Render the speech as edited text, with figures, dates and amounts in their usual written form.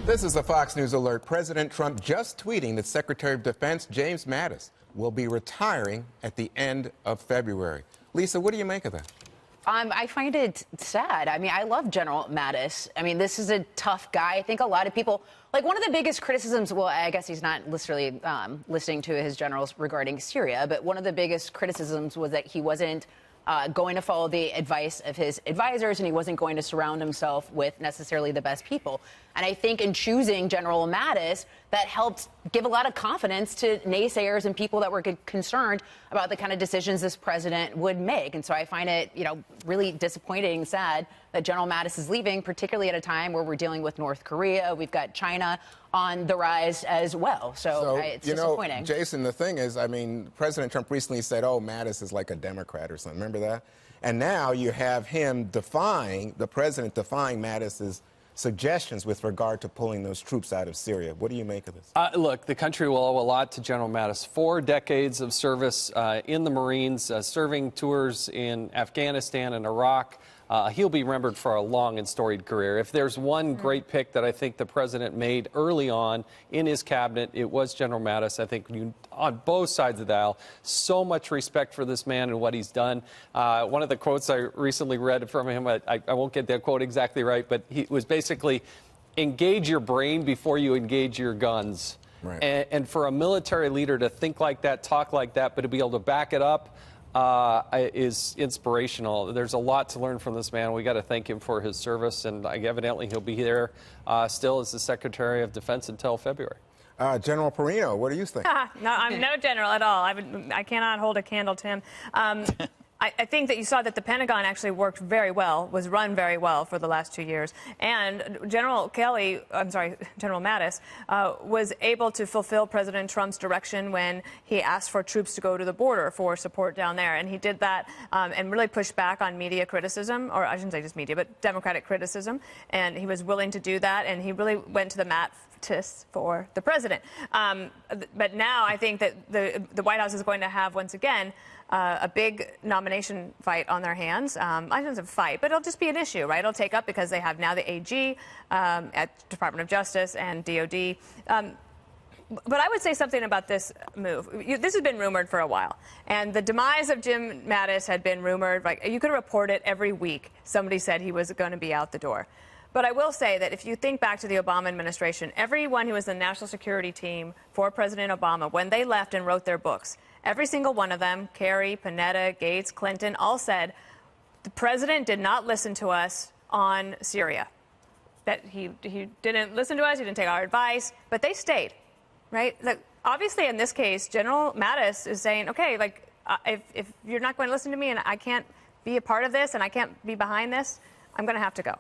This is a Fox News alert. President Trump just tweeting that Secretary of Defense James Mattis will be retiring at the end of February. Lisa, what do you make of that? I find it sad. I mean, I love General Mattis. I mean, this is a tough guy. I think a lot of people, like, one of the biggest criticisms, well, I guess he's not literally listening to his generals regarding Syria, but one of the biggest criticisms was that he wasn't going to follow the advice of his advisors, and he wasn't going to surround himself with necessarily the best people. And I think in choosing General Mattis, that helped give a lot of confidence to naysayers and people that were concerned about the kind of decisions this president would make. And so I find it, really disappointing and sad that General Mattis is leaving, particularly at a time where we're dealing with North Korea. We've got China on the rise as well. So it's disappointing. Jason, the thing is, I mean, President Trump recently said, oh, Mattis is like a Democrat or something. Remember that? And now you have him the president defying Mattis's suggestions with regard to pulling those troops out of Syria. What do you make of this? Look, the country will owe a lot to General Mattis. 4 decades of service in the Marines, serving tours in Afghanistan and Iraq. He'll be remembered for a long and storied career. If there's one great pick that I think the president made early on in his cabinet, it was General Mattis. I think on both sides of the aisle, so much respect for this man and what he's done. One of the quotes I recently read from him, I won't get that quote exactly right, but he was basically, engage your brain before you engage your guns. Right. And for a military leader to think like that, talk like that, but to be able to back it up, is inspirational. There's a lot to learn from this man. We got to thank him for his service, and evidently he'll be there still as the Secretary of Defense until February. General Perino, what do you think? No, I'm no general at all. I cannot hold a candle to him. I think that you saw that the Pentagon actually worked very well, was run very well for the last 2 years. And General Mattis was able to fulfill President Trump's direction when he asked for troops to go to the border for support down there. And he did that and really pushed back on media criticism, or I shouldn't say just media, but Democratic criticism. And he was willing to do that, and he really went to the mat for the president. But now I think that the White House is going to have, once again, a big nomination fight on their hands. I shouldn't say fight, but it'll just be an issue, right? It'll take up because they have now the AG at Department of Justice and DOD. But I would say something about this move. This has been rumored for a while. And the demise of Jim Mattis had been rumored. Like, you could report it every week. Somebody said he was going to be out the door. But I will say that if you think back to the Obama administration, everyone who was the national security team for President Obama, when they left and wrote their books, every single one of them, Kerry, Panetta, Gates, Clinton, all said, the president did not listen to us on Syria. That he didn't listen to us, he didn't take our advice, but they stayed, right? Like, obviously, in this case, General Mattis is saying, okay, like, if you're not going to listen to me and I can't be a part of this and I can't be behind this, I'm going to have to go.